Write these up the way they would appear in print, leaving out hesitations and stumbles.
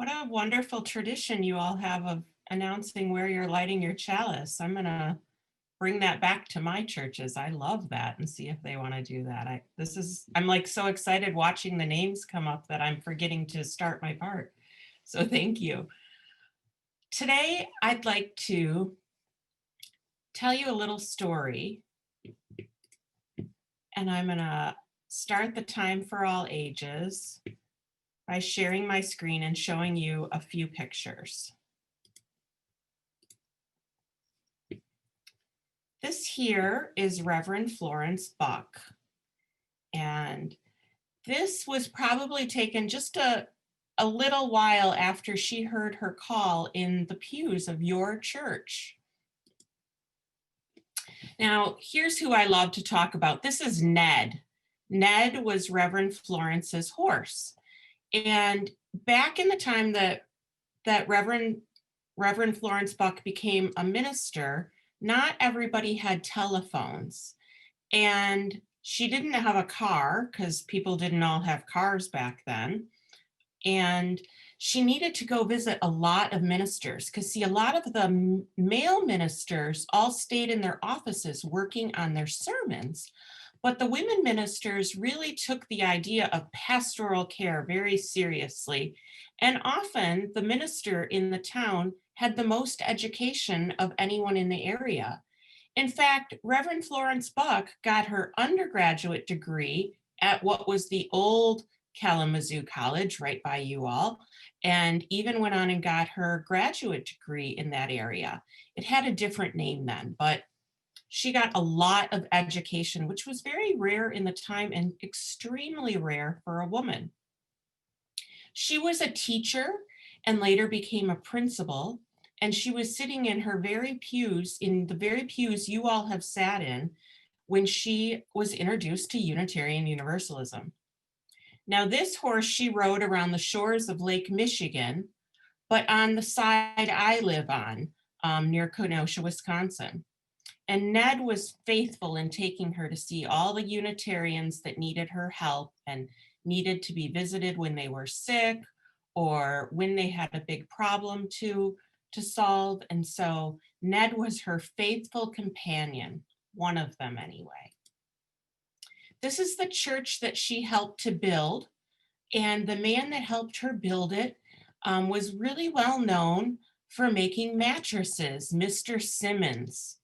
What a wonderful tradition you all have of announcing where you're lighting your chalice. I'm gonna bring that back to my churches. I love that and see if they want to do that. I'm like so excited watching the names come up that I'm forgetting to start my part. So thank you. Today, I'd like to tell you a little story, and I'm gonna start the time for all ages by sharing my screen and showing you a few pictures. This here is Reverend Florence Buck. And this was probably taken just a little while after she heard her call in the pews of your church. Now, here's who I love to talk about. This is Ned. Ned was Reverend Florence's horse. And back in the time that Reverend Florence Buck became a minister, not everybody had telephones. And she didn't have a car because people didn't all have cars back then. And she needed to go visit a lot of ministers because, see, a lot of the male ministers all stayed in their offices working on their sermons. But the women ministers really took the idea of pastoral care very seriously. And often the minister in the town had the most education of anyone in the area. In fact, Reverend Florence Buck got her undergraduate degree at what was the old Kalamazoo College right by you all, and even went on and got her graduate degree in that area. It had a different name then, but she got a lot of education, which was very rare in the time and extremely rare for a woman. She was a teacher and later became a principal, and she was sitting in her very pews, in the very pews you all have sat in, when she was introduced to Unitarian Universalism. Now, this horse she rode around the shores of Lake Michigan, but on the side I live on, near Kenosha, Wisconsin. And Ned was faithful in taking her to see all the Unitarians that needed her help and needed to be visited when they were sick or when they had a big problem to solve. And so Ned was her faithful companion, one of them anyway. This is the church that she helped to build. And the man that helped her build it was really well known for making mattresses, Mr. Simmons.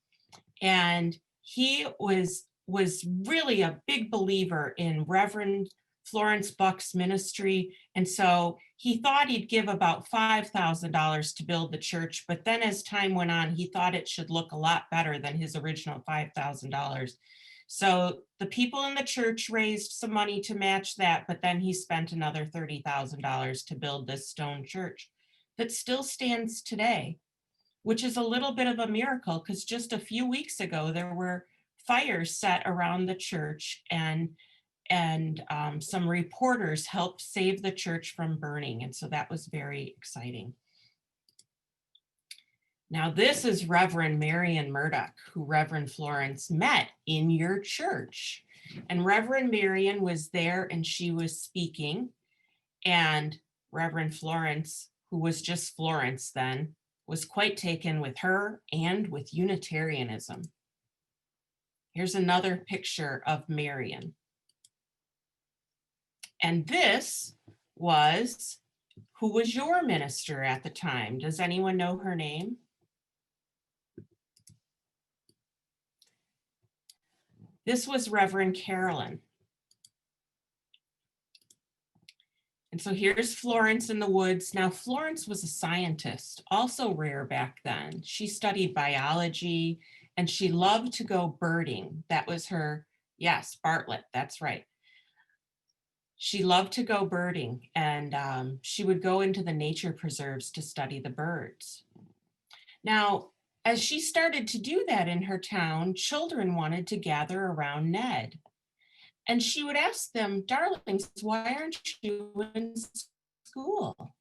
And he was really a big believer in Reverend Florence Buck's ministry. And so he thought he'd give about $5,000 to build the church. But then as time went on, he thought it should look a lot better than his original $5,000. So the people in the church raised some money to match that, but then he spent another $30,000 to build this stone church that still stands today, which is a little bit of a miracle because just a few weeks ago, there were fires set around the church and some reporters helped save the church from burning. And so that was very exciting. Now, this is Reverend Marion Murdock, who Reverend Florence met in your church. And Reverend Marion was there and she was speaking. And Reverend Florence, who was just Florence then, was quite taken with her and with Unitarianism. Here's another picture of Marion. And this was, who was your minister at the time? Does anyone know her name? This was Reverend Carolyn. And so here's Florence in the woods. Now, Florence was a scientist, also rare back then. She studied biology and she loved to go birding. That was her, yes, Bartlett, that's right. She loved to go birding and she would go into the nature preserves to study the birds. Now, as she started to do that in her town, children wanted to gather around Ned. And she would ask them, darlings, why aren't you in school?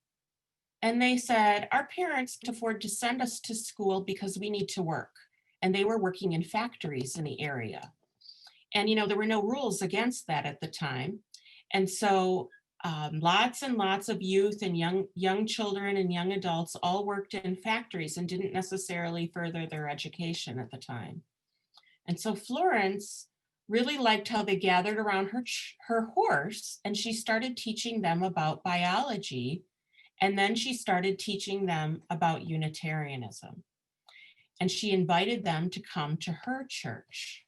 And they said, our parents can't afford to send us to school because we need to work. And they were working in factories in the area. And, you know, there were no rules against that at the time. And so Lots and lots of youth and young children and young adults all worked in factories and didn't necessarily further their education at the time. And so Florence really liked how they gathered around her horse, and she started teaching them about biology, and then she started teaching them about Unitarianism. And she invited them to come to her church.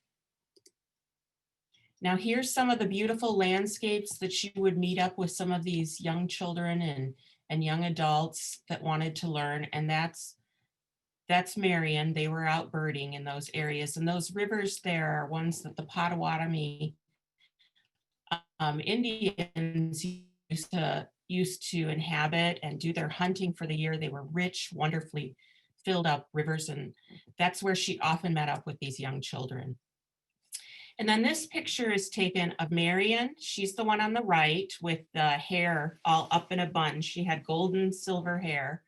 Now here's some of the beautiful landscapes that she would meet up with some of these young children and young adults that wanted to learn. And that's Marion. They were out birding in those areas. And those rivers there are ones that the Potawatomi Indians used to inhabit and do their hunting for the year. They were rich, wonderfully filled up rivers. And that's where she often met up with these young children. And then this picture is taken of Marion. She's the one on the right with the hair all up in a bun. She had golden silver hair.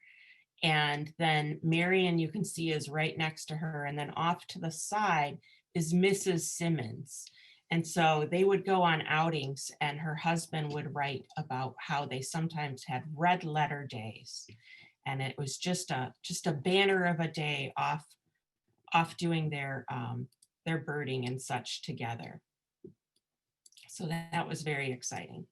And then Marion, you can see, is right next to her. And then off to the side is Mrs. Simmons. And so they would go on outings, and her husband would write about how they sometimes had red letter days. And it was just a banner of a day off doing their birding and such together. So that was very exciting.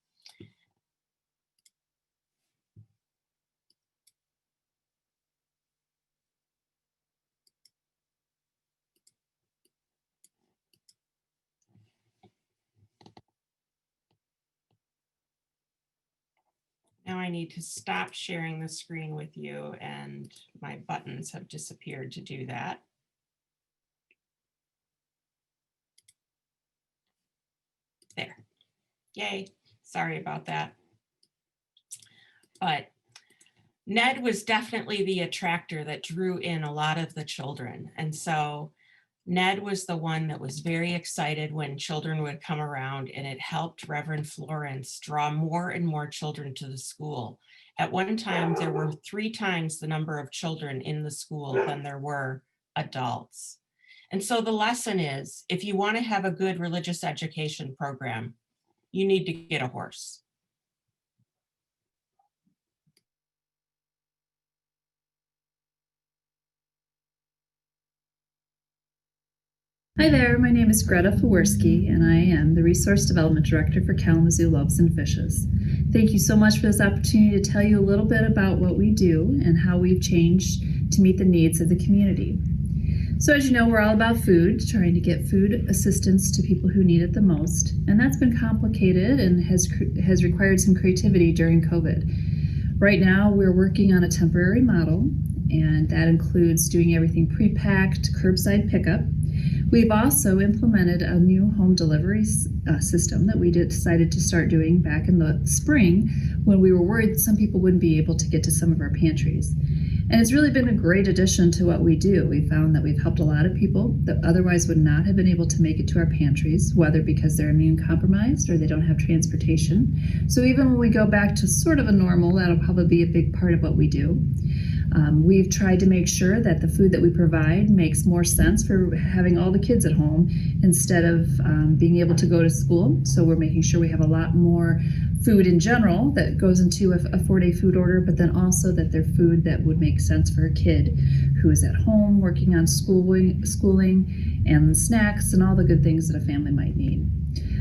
Now I need to stop sharing the screen with you, and my buttons have disappeared to do that. There. Yay. Sorry about that. But Ned was definitely the attractor that drew in a lot of the children. And so Ned was the one that was very excited when children would come around, and it helped Reverend Florence draw more and more children to the school. At one time, there were 3 times the number of children in the school than there were adults. And so the lesson is, if you want to have a good religious education program, you need to get a horse. Hi there, my name is Greta Faworski, and I am the Resource Development Director for Kalamazoo Loaves and Fishes. Thank you so much for this opportunity to tell you a little bit about what we do and how we've changed to meet the needs of the community. So as you know, we're all about food, trying to get food assistance to people who need it the most, and that's been complicated and has required some creativity during COVID. Right now, we're working on a temporary model, and that includes doing everything pre-packed, curbside pickup. We've also implemented a new home delivery system that we decided to start doing back in the spring when we were worried that some people wouldn't be able to get to some of our pantries. And it's really been a great addition to what we do. We found that we've helped a lot of people that otherwise would not have been able to make it to our pantries, whether because they're immune compromised or they don't have transportation. So even when we go back to sort of a normal, that'll probably be a big part of what we do. We've tried to make sure that the food that we provide makes more sense for having all the kids at home instead of being able to go to school. So we're making sure we have a lot more food in general that goes into a 4-day food order, but then also that they're food that would make sense for a kid who is at home working on schooling and snacks and all the good things that a family might need.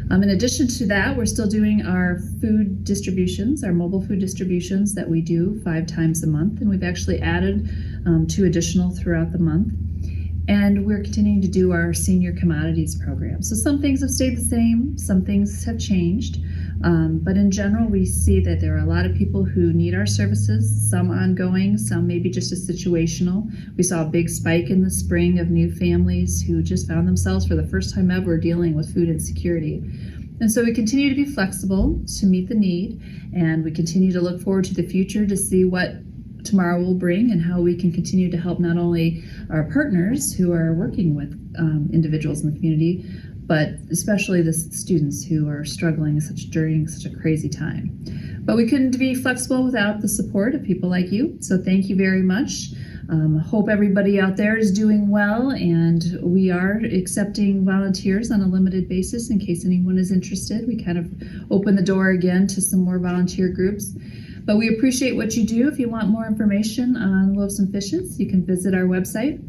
In addition to that, we're still doing our food distributions, our mobile food distributions that we do 5 times a month, and we've actually added 2 additional throughout the month. And we're continuing to do our senior commodities program. So some things have stayed the same, some things have changed, but in general, we see that there are a lot of people who need our services, some ongoing, some maybe just a situational. We saw a big spike in the spring of new families who just found themselves for the first time ever dealing with food insecurity. And so we continue to be flexible to meet the need, and we continue to look forward to the future to see what tomorrow will bring and how we can continue to help not only our partners who are working with individuals in the community, but especially the students who are struggling during such a crazy time. But we couldn't be flexible without the support of people like you. So thank you very much. Hope everybody out there is doing well, and we are accepting volunteers on a limited basis in case anyone is interested. We kind of open the door again to some more volunteer groups. But we appreciate what you do. If you want more information on Loaves and Fishes, you can visit our website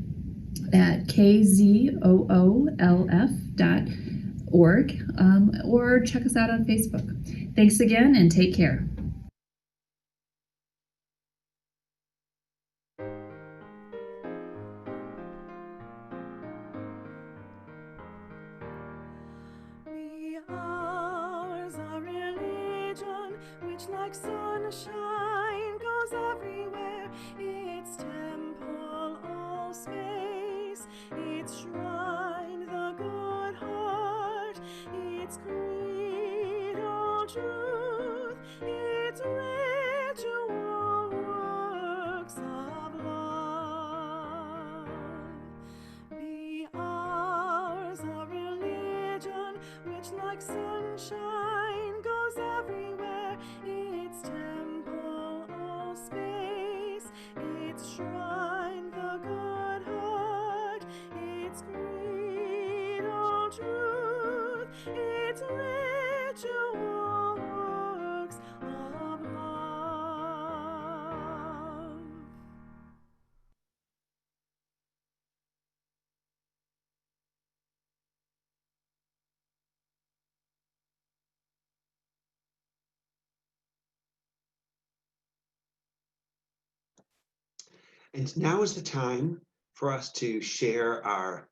at kzoolf.org or check us out on Facebook. Thanks again and take care. Like sunshine goes everywhere, its temple all space, its shrine the good heart, its creed all truth, its ritual works of love. Be ours a religion which like sunshine goes everywhere, its temple all space, its shrine the good heart, its creed all truth, its ritual works of love. And now is the time for us to share our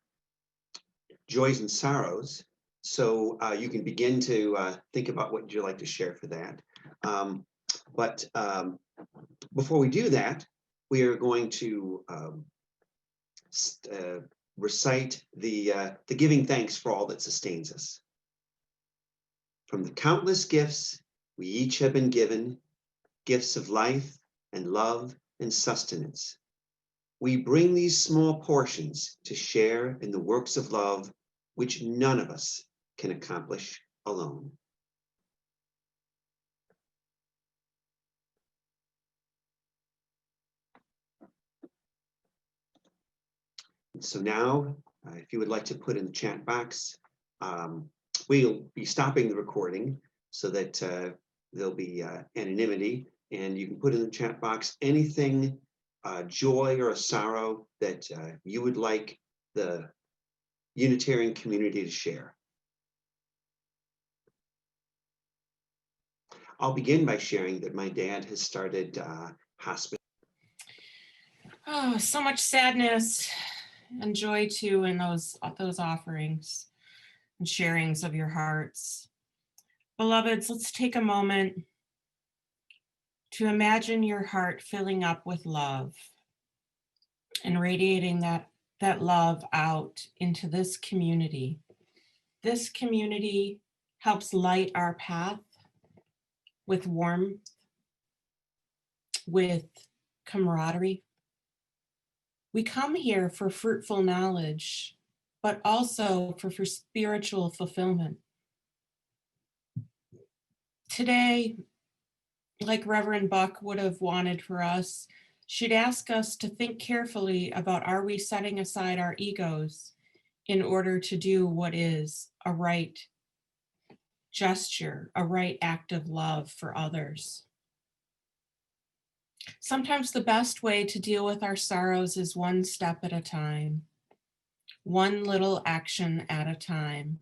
joys and sorrows. So you can begin to think about what you'd like to share for that. But before we do that, we are going to recite the giving thanks for all that sustains us. From the countless gifts we each have been given, gifts of life and love and sustenance, we bring these small portions to share in the works of love which none of us can accomplish alone. So now, if you would like to put in the chat box, we'll be stopping the recording so that there'll be anonymity, and you can put in the chat box anything, joy or a sorrow that you would like the Unitarian community to share. I'll begin by sharing that my dad has started hospice. Oh, so much sadness and joy too in those offerings and sharings of your hearts. Beloveds, let's take a moment to imagine your heart filling up with love and radiating that love out into this community. This community helps light our path with warmth, with camaraderie. We come here for fruitful knowledge, but also for spiritual fulfillment. Today, like Reverend Buck would have wanted for us, she'd ask us to think carefully about, are we setting aside our egos in order to do what is a right gesture, a right act of love for others? Sometimes the best way to deal with our sorrows is one step at a time, one little action at a time.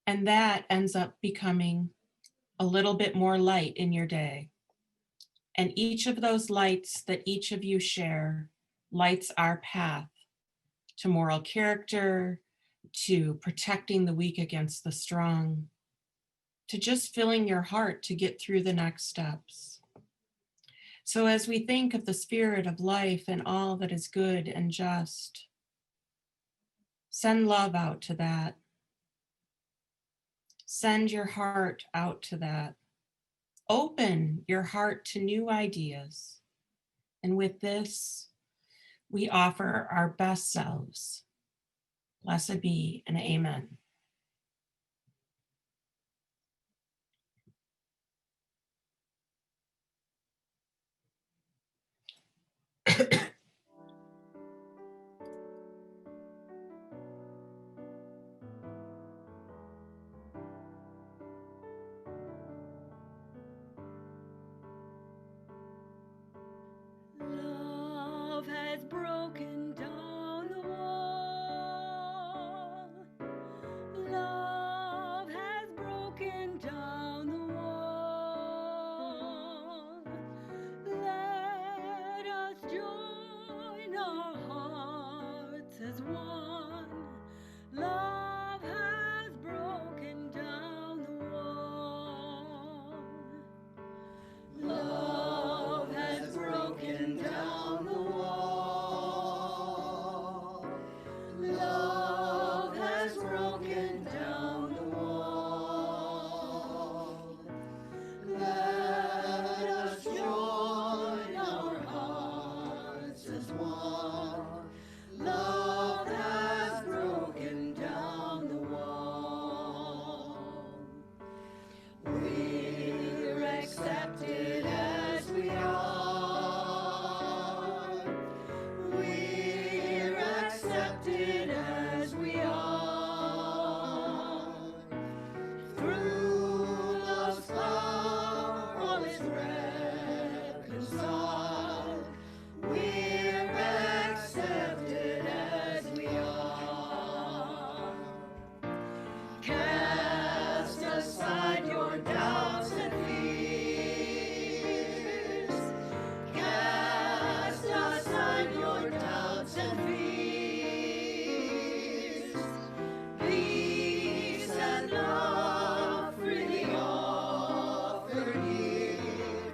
And that ends up becoming a little bit more light in your day. And each of those lights that each of you share lights our path to moral character, to protecting the weak against the strong, to just filling your heart to get through the next steps. So as we think of the spirit of life and all that is good and just, send love out to that. Send your heart out to that. Open your heart to new ideas. And with this, we offer our best selves. Blessed be and amen. has broken down the wall. Love has broken down the wall. Let us join our hearts as one. Love has broken down the wall. Love has broken down the wall. Love has broken down the wall. Let us join our hearts as one. Love has broken down the wall. We're accepted as we are. We're accepted as we are. Through love's power, all is reconciled. We're accepted as we are. Cast aside your doubts and fears. Cast aside your doubts and fears. Peace and love freely offered here.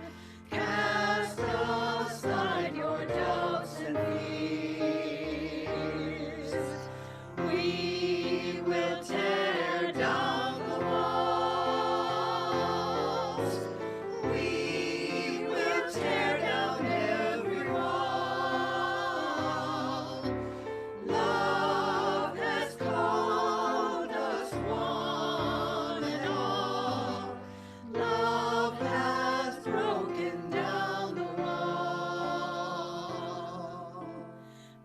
Cast aside your doubts and fears. We will tear down the walls. We will tear down every wall. Love has called us one and all. Love has broken down the wall.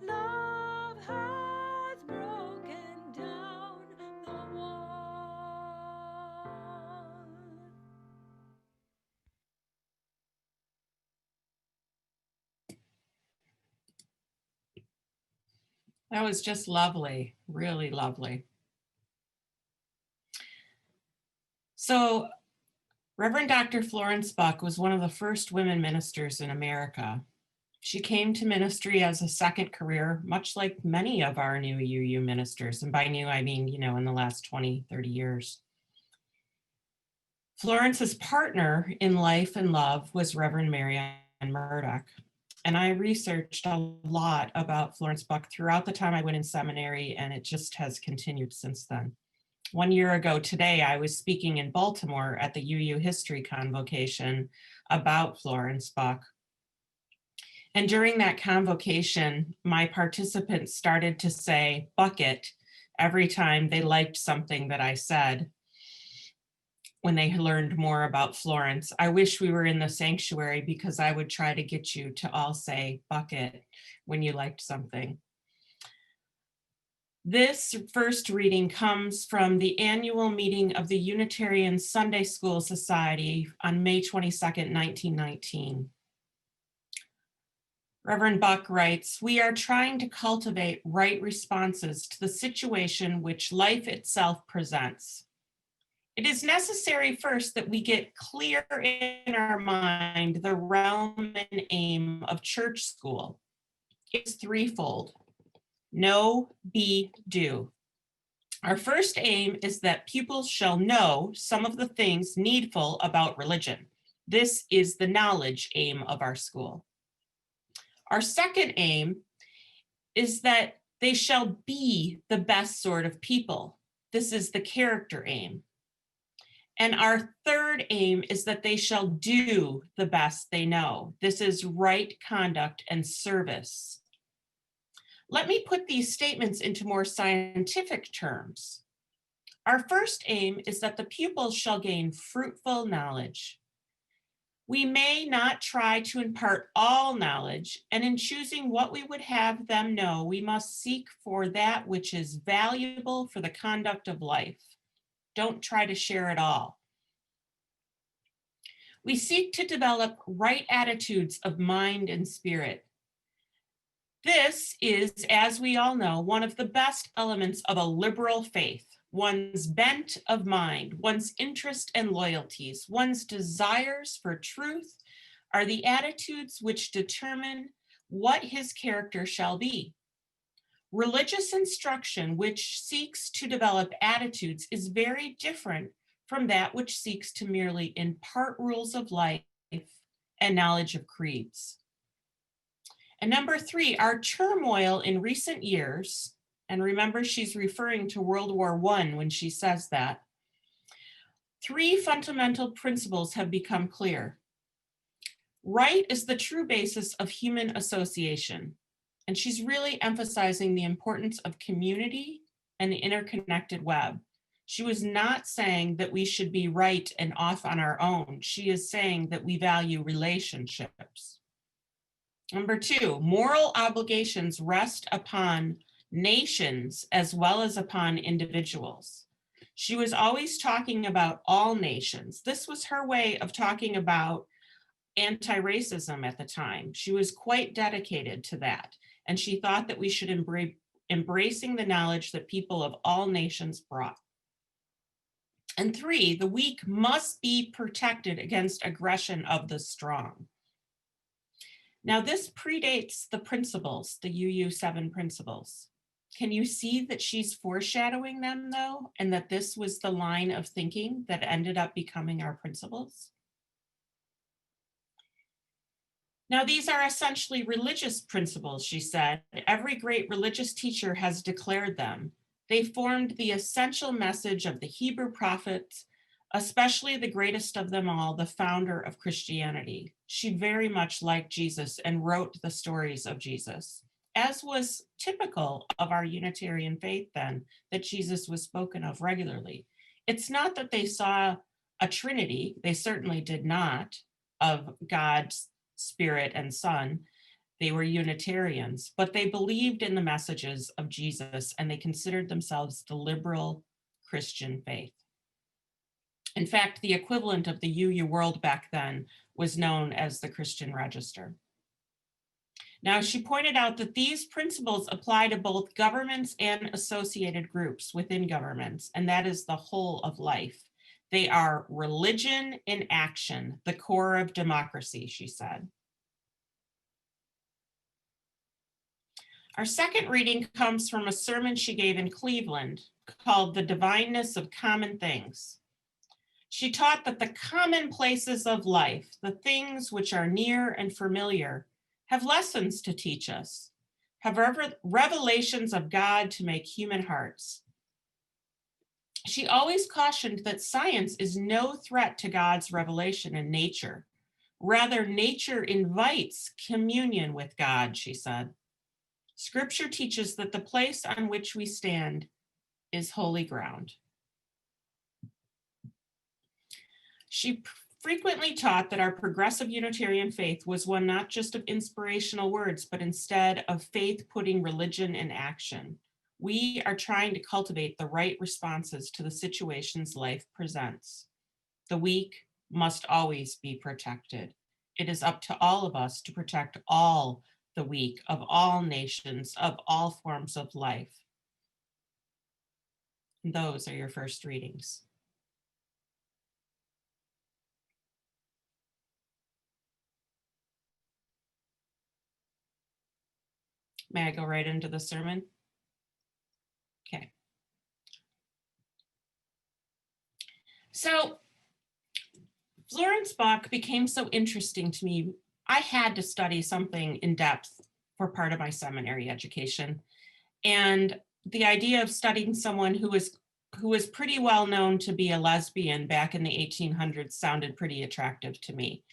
Love has broken down the wall. That was just lovely, really lovely. So Reverend Dr. Florence Buck was one of the first women ministers in America. She came to ministry as a second career, much like many of our new UU ministers. And by new, I mean, in the last 20, 30 years. Florence's partner in life and love was Reverend Marion Murdock. And I researched a lot about Florence Buck throughout the time I went in seminary, and it just has continued since then. 1 year ago today, I was speaking in Baltimore at the UU History Convocation about Florence Buck. And during that convocation, my participants started to say bucket every time they liked something that I said when they learned more about Florence. I wish we were in the sanctuary because I would try to get you to all say bucket when you liked something. This first reading comes from the annual meeting of the Unitarian Sunday School Society on May 22nd, 1919. Reverend Buck writes, "We are trying to cultivate right responses to the situation which life itself presents. It is necessary first that we get clear in our mind the realm and aim of church school. It's threefold: know, be, do. Our first aim is that pupils shall know some of the things needful about religion. This is the knowledge aim of our school. Our second aim is that they shall be the best sort of people. This is the character aim. And our third aim is that they shall do the best they know. This is right conduct and service. Let me put these statements into more scientific terms. Our first aim is that the pupils shall gain fruitful knowledge. We may not try to impart all knowledge, and in choosing what we would have them know, we must seek for that which is valuable for the conduct of life. Don't try to share it all. We seek to develop right attitudes of mind and spirit. This is, as we all know, one of the best elements of a liberal faith. One's bent of mind, one's interest and loyalties, one's desires for truth are the attitudes which determine what his character shall be. Religious instruction, which seeks to develop attitudes, is very different from that which seeks to merely impart rules of life and knowledge of creeds. And number 3, our turmoil in recent years, and remember she's referring to World War I when she says that, 3 fundamental principles have become clear. Right is the true basis of human association. And she's really emphasizing the importance of community and the interconnected web. She was not saying that we should be right and off on our own. She is saying that we value relationships. Number 2, moral obligations rest upon nations as well as upon individuals. She was always talking about all nations. This was her way of talking about anti-racism at the time. She was quite dedicated to that. And she thought that we should embracing the knowledge that people of all nations brought. And 3, the weak must be protected against aggression of the strong. Now this predates the principles, the UU7 principles. Can you see that she's foreshadowing them though, and that this was the line of thinking that ended up becoming our principles? Now, these are essentially religious principles, she said. Every great religious teacher has declared them. They formed the essential message of the Hebrew prophets, especially the greatest of them all, the founder of Christianity. She very much liked Jesus and wrote the stories of Jesus, as was typical of our Unitarian faith then, that Jesus was spoken of regularly. It's not that they saw a Trinity, they certainly did not, of God's Spirit and Son. They were Unitarians, but they believed in the messages of Jesus and they considered themselves the liberal Christian faith. In fact, the equivalent of the UU World back then was known as the Christian Register. Now, she pointed out that these principles apply to both governments and associated groups within governments, and that is the whole of life. They are religion in action, the core of democracy, she said. Our second reading comes from a sermon she gave in Cleveland called The Divineness of Common Things. She taught that the commonplaces of life, the things which are near and familiar, have lessons to teach us, have revelations of God to make human hearts. She always cautioned that science is no threat to God's revelation in nature. Rather, nature invites communion with God, she said. Scripture teaches that the place on which we stand is holy ground. She frequently taught that our progressive Unitarian faith was one not just of inspirational words, but instead of faith putting religion in action. We are trying to cultivate the right responses to the situations life presents. The weak must always be protected. It is up to all of us to protect all the weak of all nations, of all forms of life. And those are your first readings. May I go right into the sermon? Okay. So Florence Buck became so interesting to me. I had to study something in depth for part of my seminary education. And the idea of studying someone who was pretty well known to be a lesbian back in the 1800s sounded pretty attractive to me.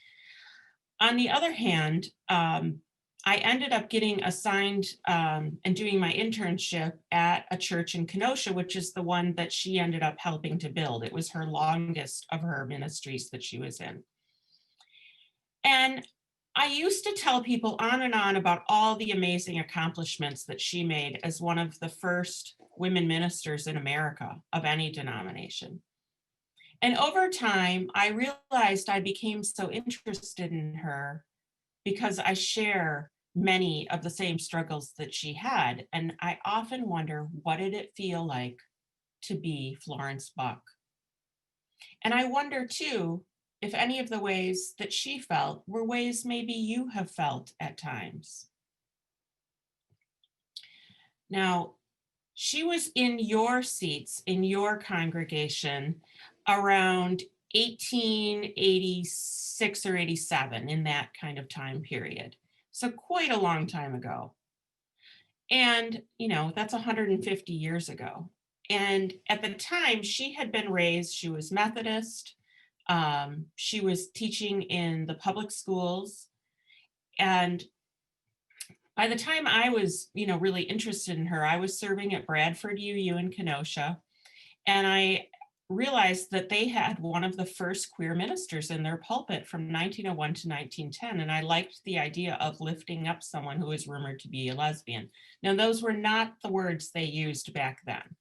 On the other hand, I ended up getting assigned and doing my internship at a church in Kenosha, which is the one that she ended up helping to build. It was her longest of her ministries that she was in. And I used to tell people on and on about all the amazing accomplishments that she made as one of the first women ministers in America of any denomination. And over time, I realized I became so interested in her because I share many of the same struggles that she had. And I often wonder, what did it feel like to be Florence Buck? And I wonder too, if any of the ways that she felt were ways maybe you have felt at times. Now, she was in your seats, in your congregation around 1886 or 87, in that kind of time period. So quite a long time ago. And, that's 150 years ago. And at the time, she had been raised, she was Methodist. She was teaching in the public schools. And by the time I was, really interested in her, I was serving at Bradford UU in Kenosha. And I realized that they had one of the first queer ministers in their pulpit from 1901 to 1910. And I liked the idea of lifting up someone who was rumored to be a lesbian. Now, those were not the words they used back then.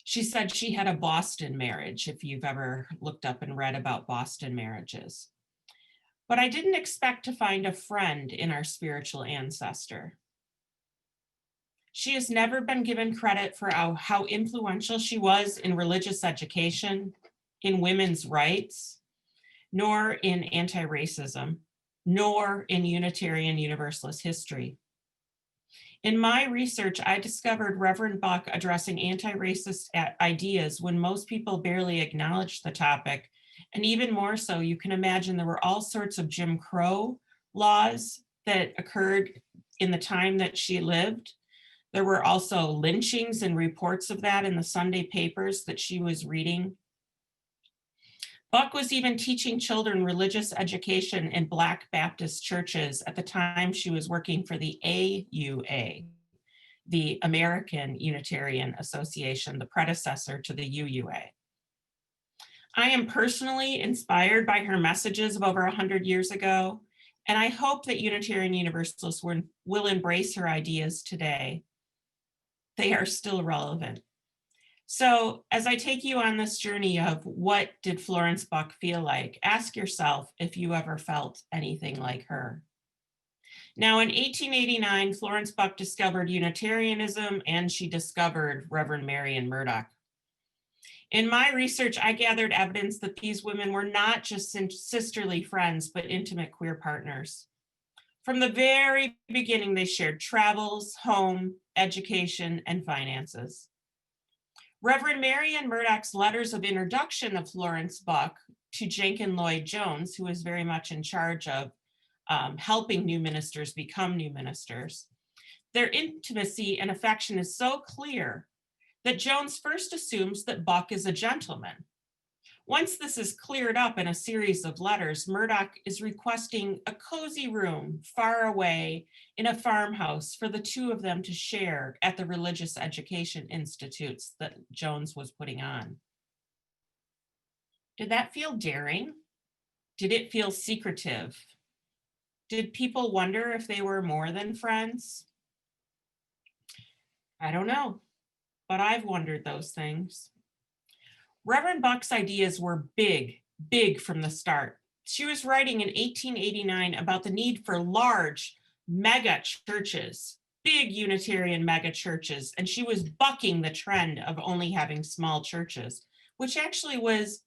She said she had a Boston marriage, if you've ever looked up and read about Boston marriages. But I didn't expect to find a friend in our spiritual ancestor. She has never been given credit for how influential she was in religious education, in women's rights, nor in anti-racism, nor in Unitarian Universalist history. In my research, I discovered Reverend Buck addressing anti-racist ideas when most people barely acknowledged the topic. And even more so, you can imagine there were all sorts of Jim Crow laws that occurred in the time that she lived. There were also lynchings and reports of that in the Sunday papers that she was reading. Buck was even teaching children religious education in Black Baptist churches at the time she was working for the AUA, the American Unitarian Association, the predecessor to the UUA. I am personally inspired by her messages of over 100 years ago, and I hope that Unitarian Universalists will embrace her ideas today. They are still relevant. So as I take you on this journey of what did Florence Buck feel like, ask yourself if you ever felt anything like her. Now in 1889, Florence Buck discovered Unitarianism and she discovered Reverend Marion Murdock. In my research, I gathered evidence that these women were not just sisterly friends, but intimate queer partners. From the very beginning, they shared travels, home, education, and finances. Reverend Marion Murdock's letters of introduction of Florence Buck to Jenkin Lloyd Jones, who was very much in charge of helping new ministers become new ministers, their intimacy and affection is so clear that Jones first assumes that Buck is a gentleman. Once this is cleared up in a series of letters, Murdock is requesting a cozy room far away in a farmhouse for the two of them to share at the religious education institutes that Jones was putting on. Did that feel daring? Did it feel secretive? Did people wonder if they were more than friends? I don't know, but I've wondered those things. Reverend Buck's ideas were big from the start. She was writing in 1889 about the need for large mega churches, big Unitarian mega churches, and she was bucking the trend of only having small churches, which actually was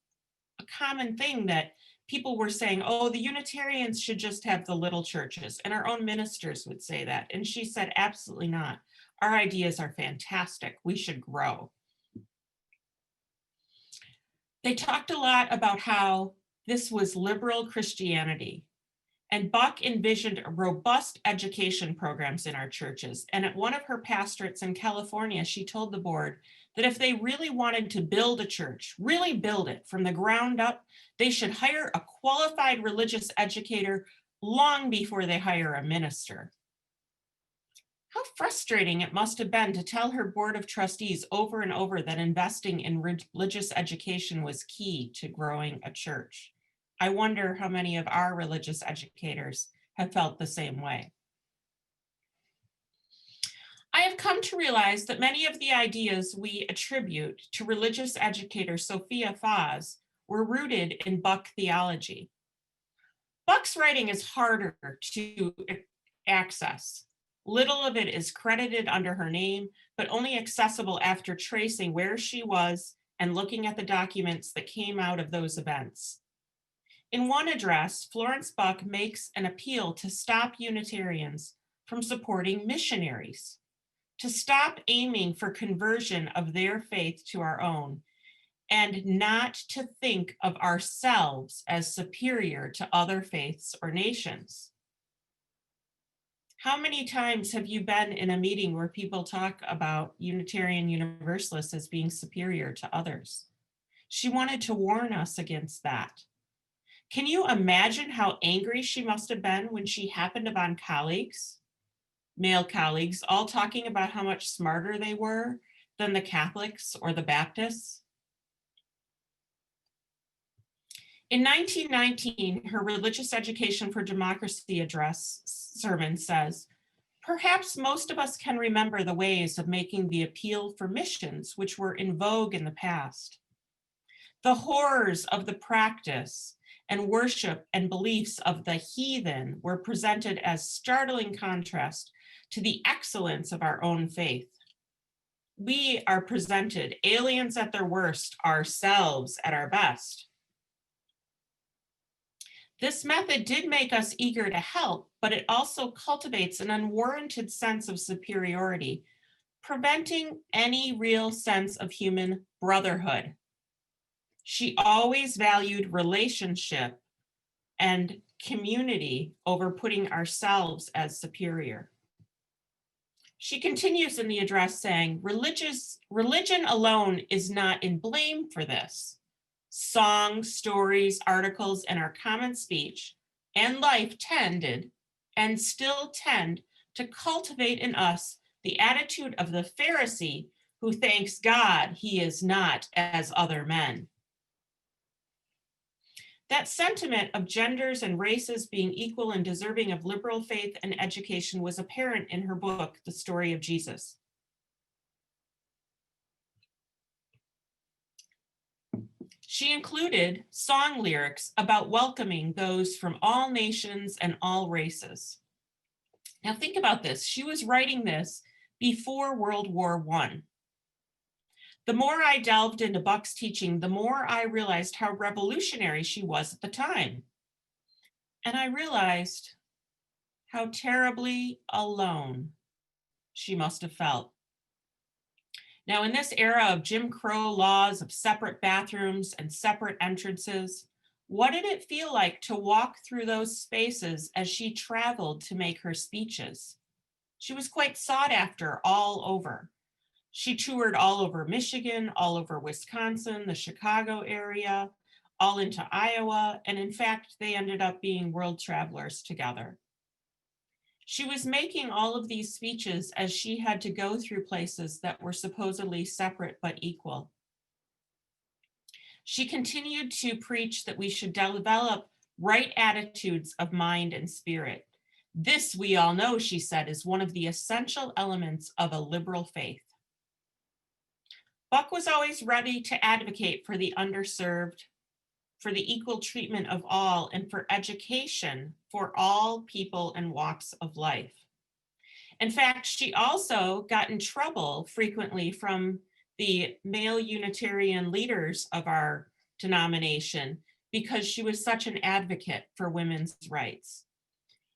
a common thing that people were saying, oh, the Unitarians should just have the little churches, and our own ministers would say that. And she said, absolutely not. Our ideas are fantastic. We should grow. They talked a lot about how this was liberal Christianity, and Buck envisioned robust education programs in our churches. And at one of her pastorates in California, she told the board that if they really wanted to build a church, really build it from the ground up, they should hire a qualified religious educator long before they hire a minister. How frustrating it must have been to tell her board of trustees over and over that investing in religious education was key to growing a church. I wonder how many of our religious educators have felt the same way. I have come to realize that many of the ideas we attribute to religious educator Sophia Faz were rooted in Buck theology. Buck's writing is harder to access. Little of it is credited under her name, but only accessible after tracing where she was and looking at the documents that came out of those events. In one address, Florence Buck makes an appeal to stop Unitarians from supporting missionaries, to stop aiming for conversion of their faith to our own, and not to think of ourselves as superior to other faiths or nations. How many times have you been in a meeting where people talk about Unitarian Universalists as being superior to others? She wanted to warn us against that. Can you imagine how angry she must have been when she happened upon colleagues, male colleagues, all talking about how much smarter they were than the Catholics or the Baptists? In 1919, her Religious Education for Democracy address sermon says, "Perhaps most of us can remember the ways of making the appeal for missions which were in vogue in the past. The horrors of the practice and worship and beliefs of the heathen were presented as startling contrast to the excellence of our own faith. We are presented aliens at their worst, ourselves at our best. This method did make us eager to help, but it also cultivates an unwarranted sense of superiority, preventing any real sense of human brotherhood. She always valued relationship and community over putting ourselves as superior." She continues in the address saying, religion alone is not in blame for this. Songs, stories, articles, and our common speech and life tended and still tend to cultivate in us the attitude of the Pharisee who thanks God he is not as other men. That sentiment of genders and races being equal and deserving of liberal faith and education was apparent in her book, The Story of Jesus. She included song lyrics about welcoming those from all nations and all races. Now think about this. She was writing this before World War I. The more I delved into Buck's teaching, the more I realized how revolutionary she was at the time. And I realized how terribly alone she must have felt. Now, in this era of Jim Crow laws, of separate bathrooms and separate entrances, what did it feel like to walk through those spaces as she traveled to make her speeches? She was quite sought after all over. She toured all over Michigan, all over Wisconsin, the Chicago area, all into Iowa, and in fact, they ended up being world travelers together. She was making all of these speeches as she had to go through places that were supposedly separate but equal. She continued to preach that we should develop right attitudes of mind and spirit. This, we all know, she said, is one of the essential elements of a liberal faith. Buck was always ready to advocate for the underserved, for the equal treatment of all, and for education for all people and walks of life. In fact, she also got in trouble frequently from the male Unitarian leaders of our denomination because she was such an advocate for women's rights.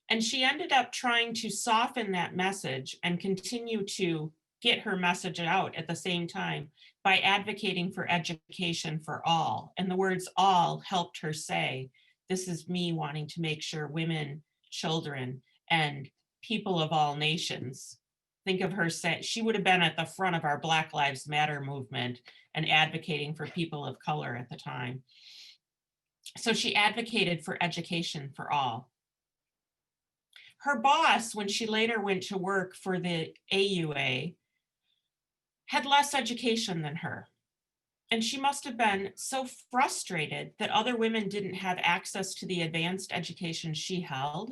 And she ended up trying to soften that message and continue to get her message out at the same time by advocating for education for all. And the words all helped her say, this is me wanting to make sure women, children, and people of all nations. Think of her say, she would have been at the front of our Black Lives Matter movement and advocating for people of color at the time. So she advocated for education for all. Her boss, when she later went to work for the AUA, had less education than her. And she must have been so frustrated that other women didn't have access to the advanced education she held.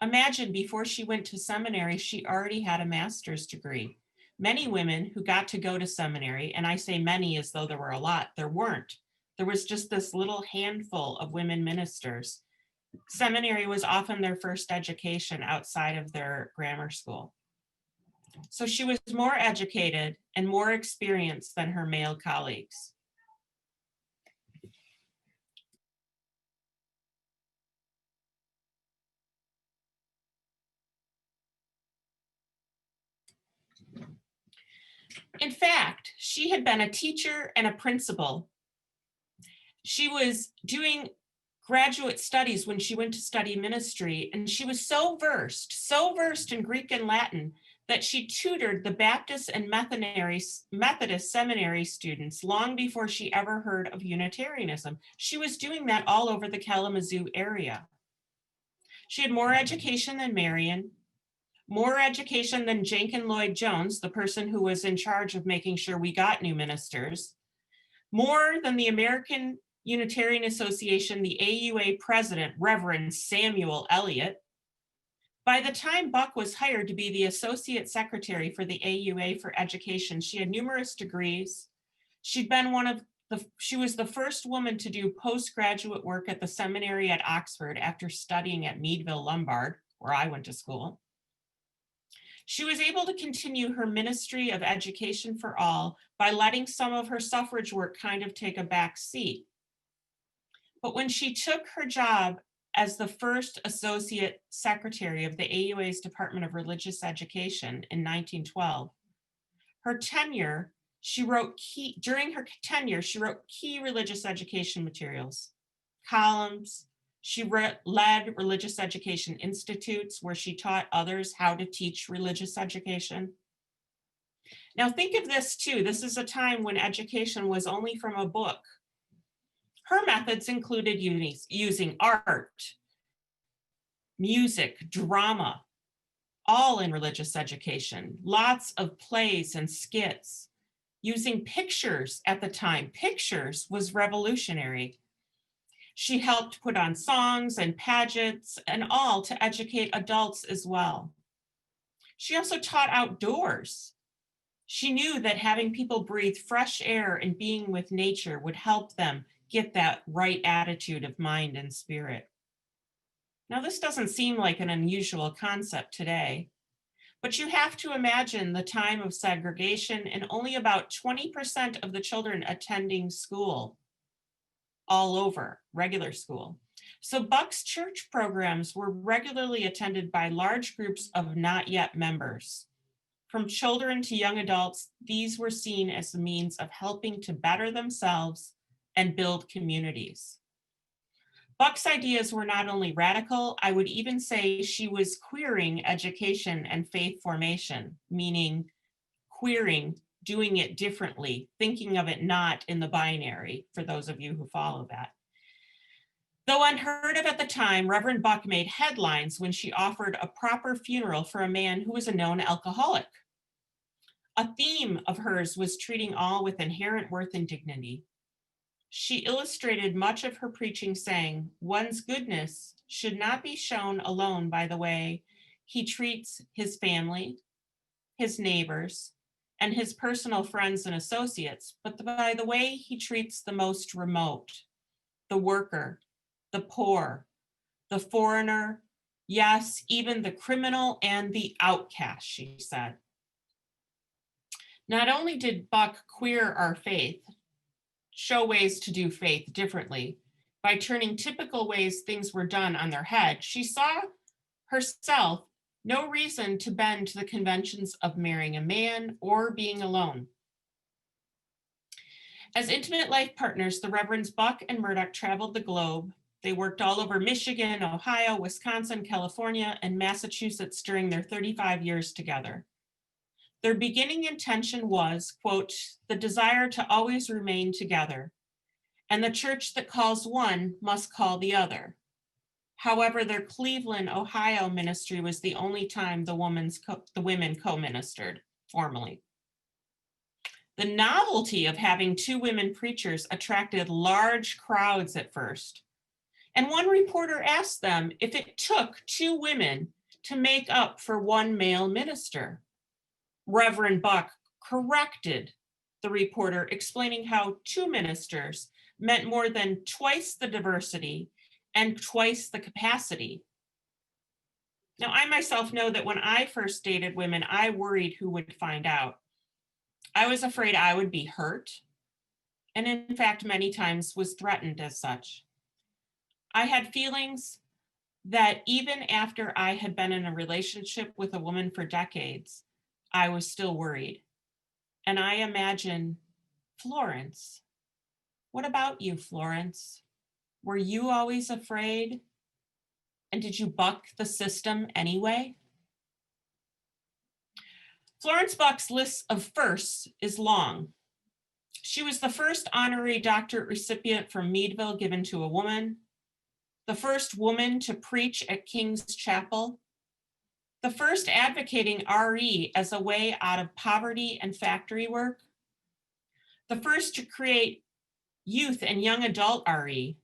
Imagine, before she went to seminary, she already had a master's degree. Many women who got to go to seminary, and I say many as though there were a lot, there weren't. There was just this little handful of women ministers. Seminary was often their first education outside of their grammar school. So she was more educated and more experienced than her male colleagues. In fact, she had been a teacher and a principal. She was doing graduate studies when she went to study ministry, and she was so versed in Greek and Latin that she tutored the Baptist and Methodist seminary students long before she ever heard of Unitarianism. She was doing that all over the Kalamazoo area. She had more education than Marion, more education than Jenkin Lloyd Jones, the person who was in charge of making sure we got new ministers, more than the American Unitarian Association, the AUA president, Reverend Samuel Elliott. By the time Buck was hired to be the associate secretary for the AUA for education, she had numerous degrees. She was the first woman to do postgraduate work at the seminary at Oxford after studying at Meadville Lombard, where I went to school. She was able to continue her ministry of education for all by letting some of her suffrage work kind of take a back seat. But when she took her job as the first associate secretary of the AUA's Department of Religious Education in 1912, during her tenure, she wrote key religious education materials, columns. She led religious education institutes where she taught others how to teach religious education. Now think of this too. This is a time when education was only from a book. Her methods included using art, music, drama, all in religious education, lots of plays and skits, using pictures at the time. Pictures was revolutionary. She helped put on songs and pageants and all to educate adults as well. She also taught outdoors. She knew that having people breathe fresh air and being with nature would help them get that right attitude of mind and spirit. Now, this doesn't seem like an unusual concept today, but you have to imagine the time of segregation and only about 20% of the children attending school all over, regular school. So Buck's church programs were regularly attended by large groups of not yet members. From children to young adults, these were seen as a means of helping to better themselves and build communities. Buck's ideas were not only radical, I would even say she was queering education and faith formation, meaning queering, doing it differently, thinking of it not in the binary, for those of you who follow that. Though unheard of at the time, Reverend Buck made headlines when she offered a proper funeral for a man who was a known alcoholic. A theme of hers was treating all with inherent worth and dignity. She illustrated much of her preaching saying, one's goodness should not be shown alone by the way he treats his family, his neighbors, and his personal friends and associates, but by the way he treats the most remote, the worker, the poor, the foreigner, yes, even the criminal and the outcast, she said. Not only did Buck queer our faith, show ways to do faith differently, by turning typical ways things were done on their head, she saw herself no reason to bend to the conventions of marrying a man or being alone. As intimate life partners, the Reverends Buck and Murdock traveled the globe. They worked all over Michigan, Ohio, Wisconsin, California, and Massachusetts during their 35 years together. Their beginning intention was, quote, the desire to always remain together, and the church that calls one must call the other. However, their Cleveland, Ohio ministry was the only time the women co-ministered formally. The novelty of having two women preachers attracted large crowds at first. And one reporter asked them if it took two women to make up for one male minister. Reverend Buck corrected the reporter, explaining how two ministers meant more than twice the diversity and twice the capacity. Now, I myself know that when I first dated women, I worried who would find out. I was afraid I would be hurt, and in fact, many times was threatened as such. I had feelings that even after I had been in a relationship with a woman for decades, I was still worried. And I imagine, Florence, what about you, Florence? Were you always afraid? And did you buck the system anyway? Florence Buck's list of firsts is long. She was the first honorary doctorate recipient from Meadville given to a woman, the first woman to preach at King's Chapel, the first advocating RE as a way out of poverty and factory work, the first to create youth and young adult RE,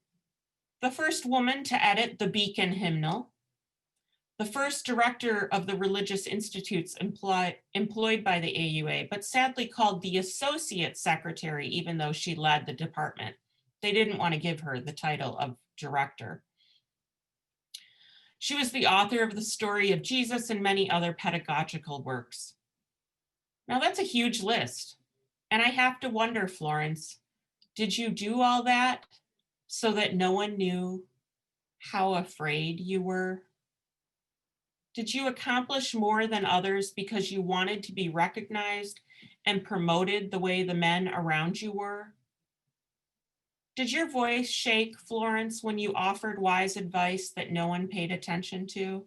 the first woman to edit the Beacon hymnal, the first director of the religious institutes employed by the AUA, but sadly called the associate secretary, even though she led the department. They didn't want to give her the title of director. She was the author of The Story of Jesus and many other pedagogical works. Now that's a huge list. And I have to wonder, Florence, did you do all that so that no one knew how afraid you were? Did you accomplish more than others because you wanted to be recognized and promoted the way the men around you were? Did your voice shake, Florence, when you offered wise advice that no one paid attention to?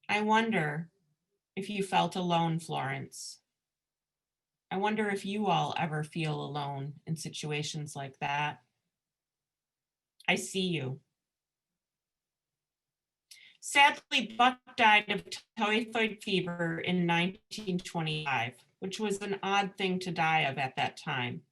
I wonder if you felt alone, Florence. I wonder if you all ever feel alone in situations like that. I see you. Sadly, Buck died of typhoid fever in 1925, which was an odd thing to die of at that time.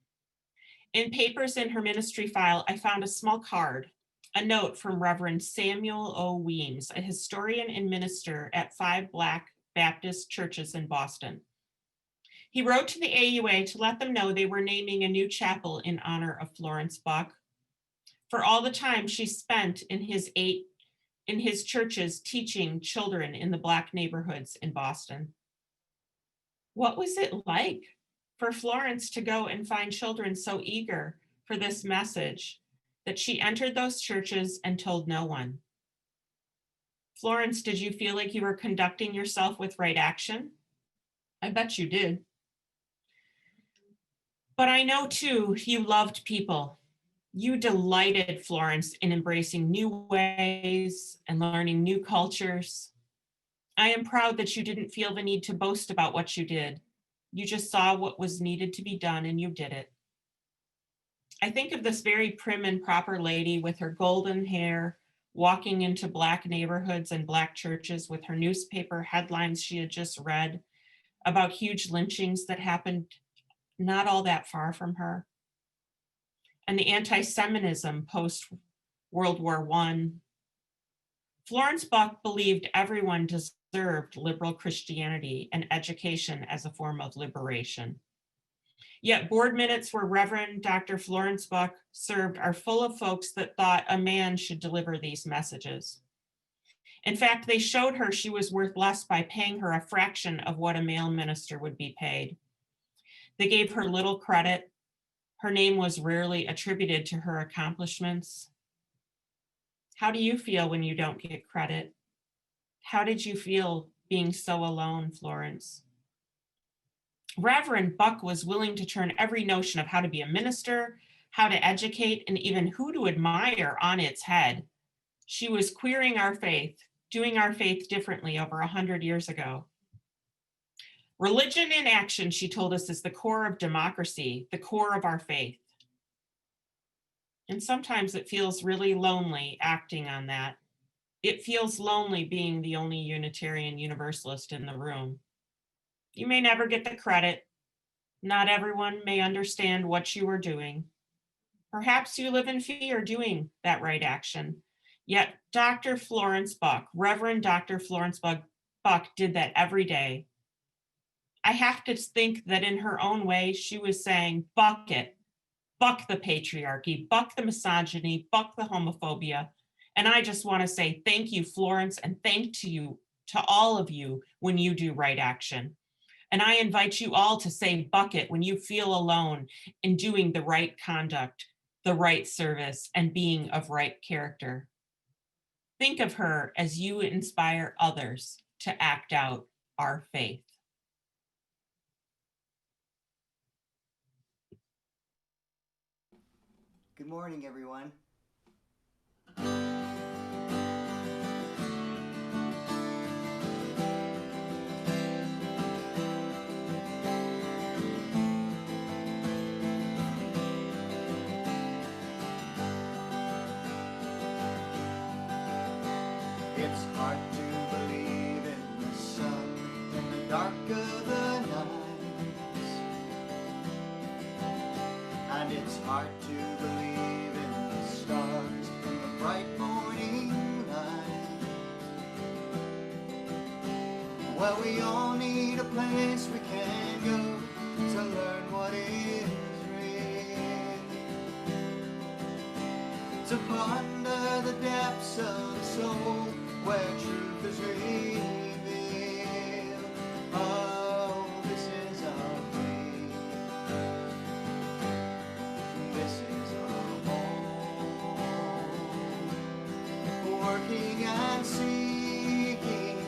In papers in her ministry file, I found a small card, a note from Reverend Samuel O. Weems, a historian and minister at 5 Black Baptist churches in Boston. He wrote to the AUA to let them know they were naming a new chapel in honor of Florence Buck for all the time she spent in his churches teaching children in the Black neighborhoods in Boston. What was it like for Florence to go and find children so eager for this message that she entered those churches and told no one? Florence, did you feel like you were conducting yourself with right action? I bet you did. But I know too, you loved people. You delighted, Florence, in embracing new ways and learning new cultures. I am proud that you didn't feel the need to boast about what you did. You just saw what was needed to be done and you did it. I think of this very prim and proper lady with her golden hair, walking into Black neighborhoods and Black churches with her newspaper headlines she had just read about huge lynchings that happened not all that far from her, and the anti-Semitism post-World War I. Florence Buck believed everyone deserved liberal Christianity and education as a form of liberation. Yet board minutes where Reverend Dr. Florence Buck served are full of folks that thought a man should deliver these messages. In fact, they showed her she was worth less by paying her a fraction of what a male minister would be paid. They gave her little credit. Her name was rarely attributed to her accomplishments. How do you feel when you don't get credit? How did you feel being so alone, Florence? Reverend Buck was willing to turn every notion of how to be a minister, how to educate, and even who to admire on its head. She was queering our faith, doing our faith differently over 100 years ago. Religion in action, she told us, is the core of democracy, the core of our faith. And sometimes it feels really lonely acting on that. It feels lonely being the only Unitarian Universalist in the room. You may never get the credit. Not everyone may understand what you are doing. Perhaps you live in fear doing that right action. Yet Dr. Florence Buck, Reverend Dr. Florence Buck did that every day. I have to think that in her own way, she was saying, buck it, buck the patriarchy, buck the misogyny, buck the homophobia. And I just want to say thank you, Florence, and thank you to all of you when you do right action. And I invite you all to say bucket when you feel alone in doing the right conduct, the right service, and being of right character. Think of her as you inspire others to act out our faith. Good morning, everyone. It's hard to believe in the sun in the dark of the nights, and it's hard to believe in the stars in the bright morning light. Well, we all need a place we can go to learn what is real, to ponder the depths of the soul where truth is revealed. Oh, this is our faith. This is our home. Working and seeking,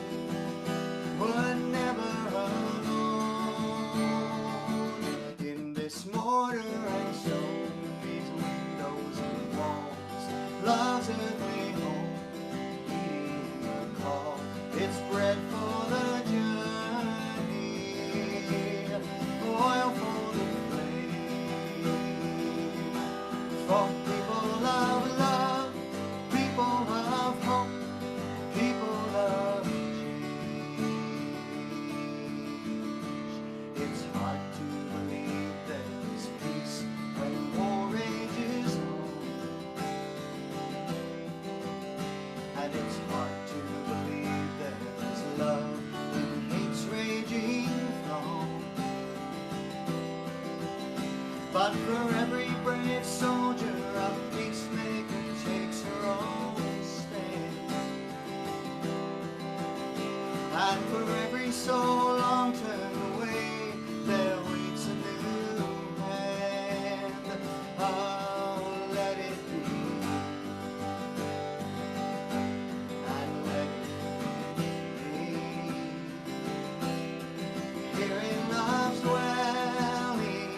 but never alone. In this mortar and stone, these windows and walls, love's earthly home. It's bread for the journey, oil for the flame, for people of love, people of hope, people of change. It's hard to believe there's peace when war rages on, and it's hard to believe there's love when hate's raging from. But for every brave soldier, a peacemaker takes her own stand. And for every soul long turned away, there waits a new hand. Oh, let it be. And let it be. Here in love's dwelling,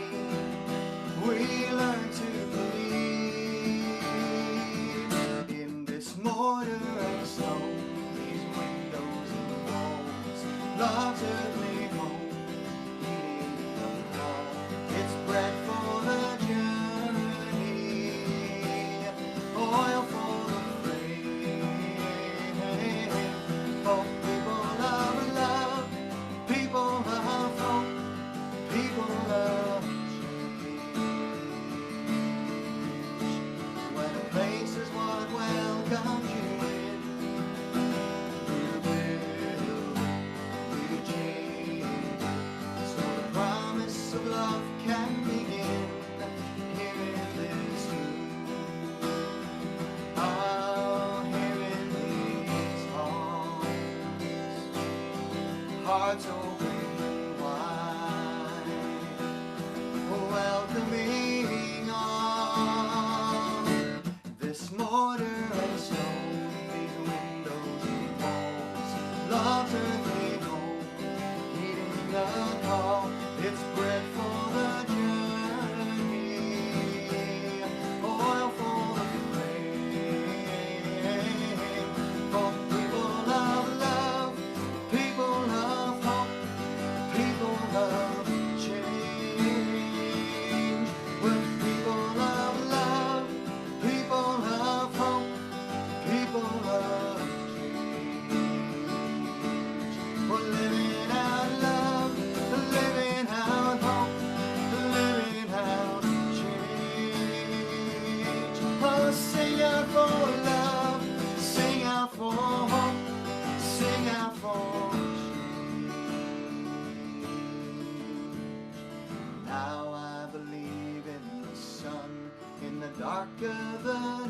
we learn to believe. In this mortar and stone, these windows and walls, love's earthly home, heating the call. It's bread for the journey, oil for the flame, for people of love, people of hope, people of when a place is what welcomes you in, you will be changed. So the promise of love can begin here in this room. Oh, here in these hearts open wide, welcoming all. This mortar and stone, these windows and walls, love's earthly home, heeding the call. It's bread for the journey, oil for the flame, for people of love, people of hope, dark of the night.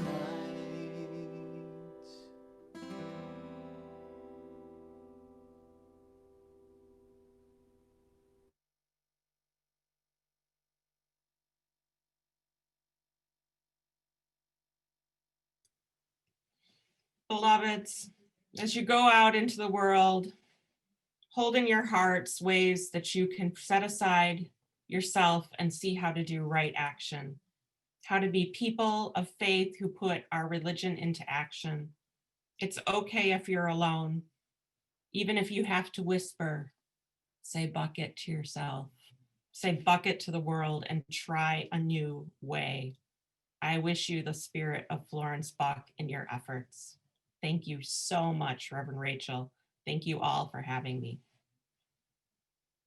Beloveds, as you go out into the world, hold in your hearts ways that you can set aside yourself and see how to do right action, how to be people of faith who put our religion into action. It's okay if you're alone, even if you have to whisper, say bucket to yourself, say bucket to the world and try a new way. I wish you the spirit of Florence Buck in your efforts. Thank you so much, Reverend Rachel. Thank you all for having me.